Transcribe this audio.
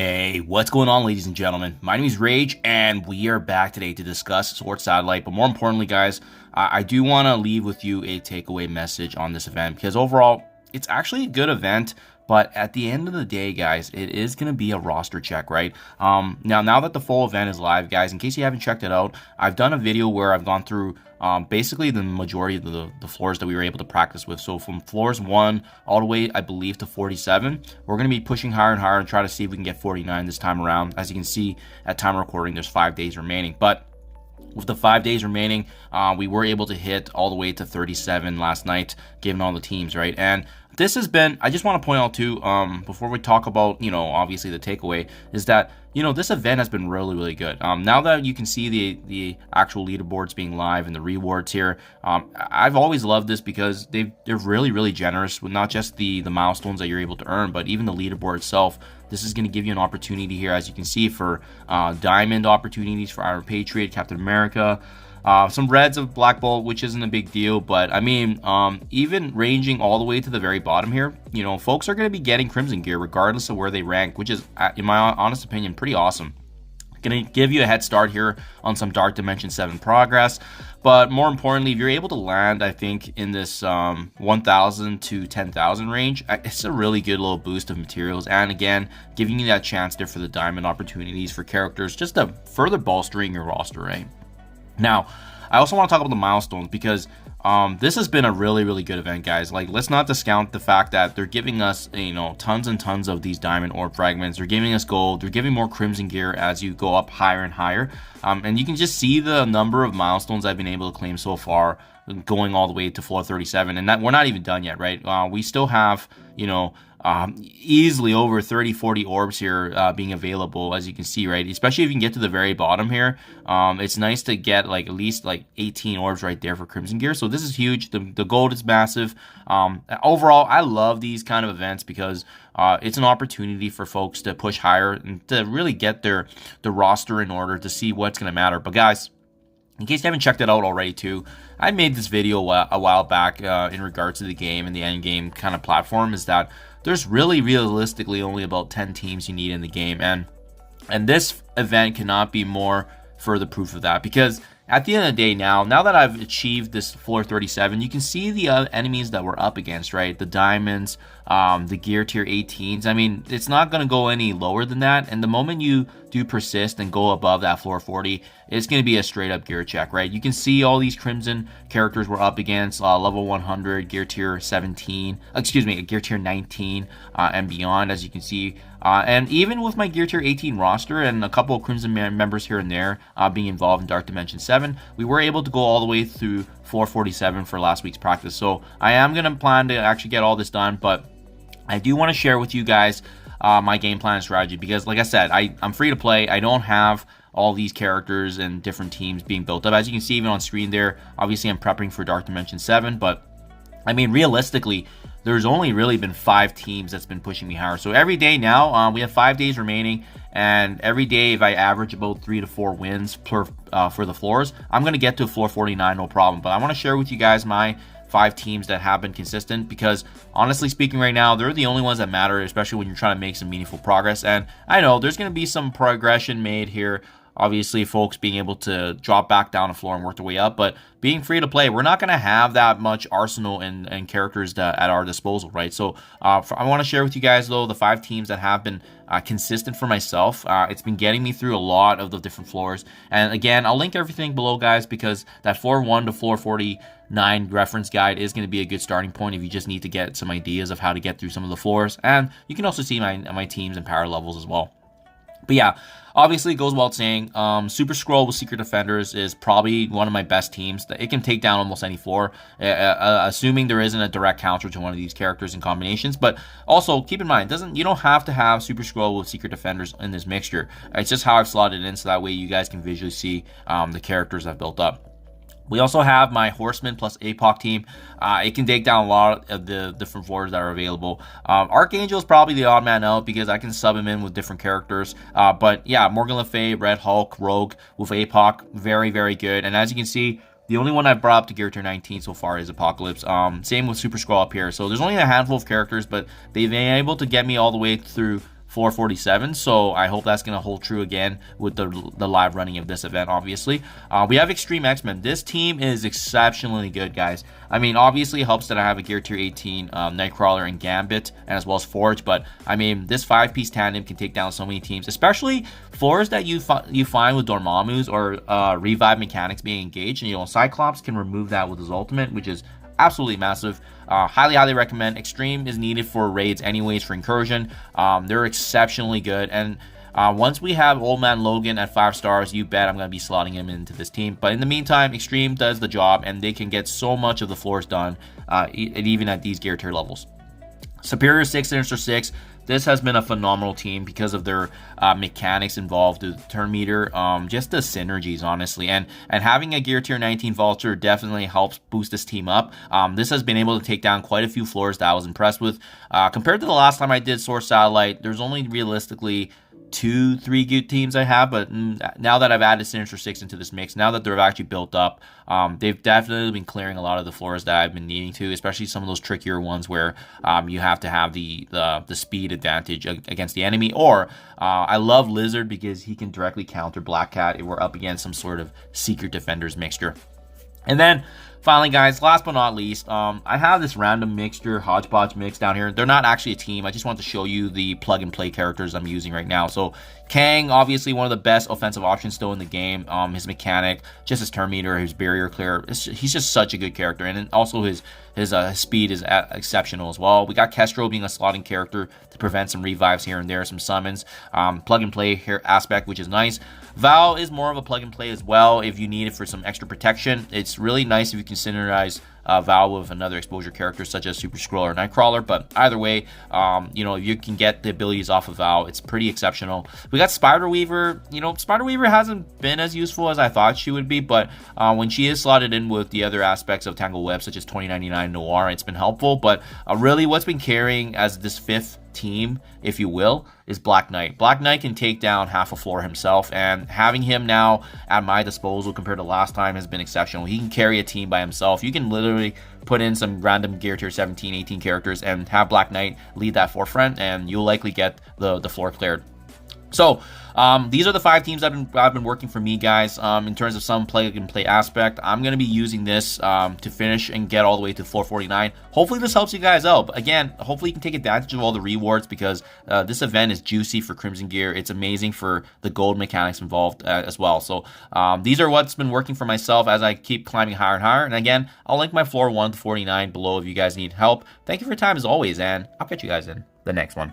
Hey, what's going on, ladies and gentlemen? My name is Rayge, and we are back today to discuss S.W.O.R.D Satellite. But more importantly, guys, I do want to leave with you a takeaway message on this event, because overall, it's actually a good event. But at the end of the day, guys, it is going to be a roster check, right? Now that the full event is live, guys, in case you haven't checked it out, I've done a video where I've gone through basically the majority of the floors that we were able to practice with. So from floors 1 all the way, I believe, to 47, we're going to be pushing higher and higher and try to see if we can get 49 this time around. As you can see, at time of recording, there's 5 days remaining. But with the 5 days remaining, we were able to hit all the way to 37 last night, given all the teams, right? And this has been, I just want to point out too, before we talk about, obviously the takeaway, is that, this event has been really, really good. Now that you can see the actual leaderboards being live and the rewards here, I've always loved this because they're really, really generous with not just the milestones that you're able to earn, but even the leaderboard itself. This is going to give you an opportunity here, as you can see, for diamond opportunities for Iron Patriot, Captain America, some reds of Black Bolt, which isn't a big deal, but I mean, even ranging all the way to the very bottom here, folks are going to be getting Crimson gear regardless of where they rank, which is, in my honest opinion, pretty awesome. Going to give you a head start here on some Dark Dimension 7 progress, but more importantly, if you're able to land, I think, in this 1,000 to 10,000 range, it's a really good little boost of materials, and again, giving you that chance there for the diamond opportunities for characters, just to further bolstering your roster, right? Now, I also want to talk about the milestones, because this has been a really, really good event, guys. Like, let's not discount the fact that they're giving us, tons and tons of these diamond orb fragments. They're giving us gold. They're giving more crimson gear as you go up higher and higher. And you can just see the number of milestones I've been able to claim so far, going all the way to floor 37. And that we're not even done yet, right? We still have, easily over 30-40 orbs here being available, as you can see, right? Especially if you can get to the very bottom here. It's nice to get at least 18 orbs right there for crimson gear. So this is huge. The gold is massive. Overall, I love these kind of events because it's an opportunity for folks to push higher and to really get the roster in order to see what's going to matter. But guys, in case you haven't checked it out already too, I made this video a while back in regards to the game and the Endgame kind of platform, is that there's really realistically only about 10 teams you need in the game, and this event cannot be more further proof of that, because at the end of the day, now that I've achieved this floor 37, you can see the enemies that we're up against, right? The diamonds, the gear tier 18s. I mean, it's not going to go any lower than that. And the moment you do persist and go above that floor 40, it's going to be a straight up gear check, right? You can see all these crimson characters we're up against, level 100, gear tier 17, gear tier 19, and beyond, as you can see. And even with my gear tier 18 roster and a couple of crimson members here and there being involved in Dark Dimension 7, we were able to go all the way through floor 47 for last week's practice. So I am going to plan to actually get all this done, but I do want to share with you guys my game plan and strategy, because like I said, I'm free to play. I don't have all these characters and different teams being built up. As you can see even on screen there, obviously I'm prepping for Dark Dimension 7, but I mean, realistically, there's only really been 5 teams that's been pushing me higher. So every day now, we have 5 days remaining, and every day if I average about 3 to 4 wins per for the floors, I'm going to get to floor 49, no problem. But I want to share with you guys my 5 teams that have been consistent, because honestly speaking right now, they're the only ones that matter, especially when you're trying to make some meaningful progress. And I know there's going to be some progression made here, obviously folks being able to drop back down the floor and work their way up, but being free to play, we're not going to have that much arsenal and characters at our disposal, right? So I want to share with you guys, though, the 5 teams that have been consistent for myself. It's been getting me through a lot of the different floors, and again, I'll link everything below, guys, because that floor 1 to floor 49 reference guide is going to be a good starting point if you just need to get some ideas of how to get through some of the floors. And you can also see my teams and power levels as well. But yeah, obviously it goes without saying, Super Scroll with Secret Defenders is probably one of my best teams. It can take down almost any floor, assuming there isn't a direct counter to one of these characters and combinations. But also, keep in mind, you don't have to have Super Scroll with Secret Defenders in this mixture. It's just how I've slotted it in, so that way you guys can visually see the characters I've built up. We also have my Horseman plus APOC team. It can take down a lot of the different floors that are available. Archangel is probably the odd man out because I can sub him in with different characters. But yeah, Morgan Le Fay, Red Hulk, Rogue with APOC, very, very good. And as you can see, the only one I've brought up to Gear Tier 19 so far is Apocalypse. Same with Super Scroll up here. So there's only a handful of characters, but they've been able to get me all the way through 447. So I hope that's going to hold true again with the live running of this event, obviously. We have Extreme X-Men. This team is exceptionally good, guys. I mean, obviously it helps that I have a Gear Tier 18 Nightcrawler and Gambit, and as well as Forge, but I mean, this 5-piece tandem can take down so many teams, especially floors that you find with Dormammu's or revive mechanics being engaged. And, you know, Cyclops can remove that with his ultimate, which is absolutely massive. Highly recommend. Extreme is needed for raids anyways, for incursion. They're exceptionally good, and once we have Old Man Logan at 5 stars, you bet I'm going to be slotting him into this team. But in the meantime, Extreme does the job, and they can get so much of the floors done, even at these gear tier levels. Superior 6, Sinister 6. This has been a phenomenal team because of their mechanics involved, the turn meter, just the synergies, honestly. And having a Gear Tier 19 Vulture definitely helps boost this team up. This has been able to take down quite a few floors that I was impressed with. Compared to the last time I did Source Satellite, there's only realistically 2-3 good teams I have, but now that I've added Sinister 6 into this mix, now that they're actually built up, they've definitely been clearing a lot of the floors that I've been needing to, especially some of those trickier ones where you have to have the speed advantage against the enemy. Or I love Lizard because he can directly counter Black Cat if we're up against some sort of Secret Defenders mixture. And then finally, guys, last but not least, I have this random mixture, hodgepodge mix down here. They're not actually a team. I just want to show you the plug-and-play characters I'm using right now. So Kang, obviously one of the best offensive options still in the game. His mechanic, just his turn meter, his barrier clear. He's just such a good character. And then also his speed is exceptional as well. We got Kestro being a slotting character to prevent some revives here and there, some summons. Plug-and-play here aspect, which is nice. Val is more of a plug-and-play as well if you need it for some extra protection. It's really nice if you can synergize Val with another exposure character such as Super Skrull or Nightcrawler, but either way, you know, if you can get the abilities off of Val, it's pretty exceptional. We got Spider Weaver. You know, Spider Weaver hasn't been as useful as I thought she would be, but when she is slotted in with the other aspects of Tangle Web, such as 2099 Noir, it's been helpful. But really what's been carrying as this fifth team, if you will, is Black Knight. Black Knight can take down half a floor himself, and having him now at my disposal compared to last time has been exceptional. He can carry a team by himself. You can literally put in some random Gear Tier 17, 18 characters and have Black Knight lead that forefront, and you'll likely get the floor cleared. So these are the 5 teams I've been working for me, guys. In terms of some play aspect, I'm going to be using this to finish and get all the way to 449. Hopefully this helps you guys out. But again, hopefully you can take advantage of all the rewards, because this event is juicy for Crimson Gear. It's amazing for the gold mechanics involved as well. So these are what's been working for myself as I keep climbing higher and higher. And again, I'll link my floor 1 to 49 below if you guys need help. Thank you for your time as always, and I'll catch you guys in the next one.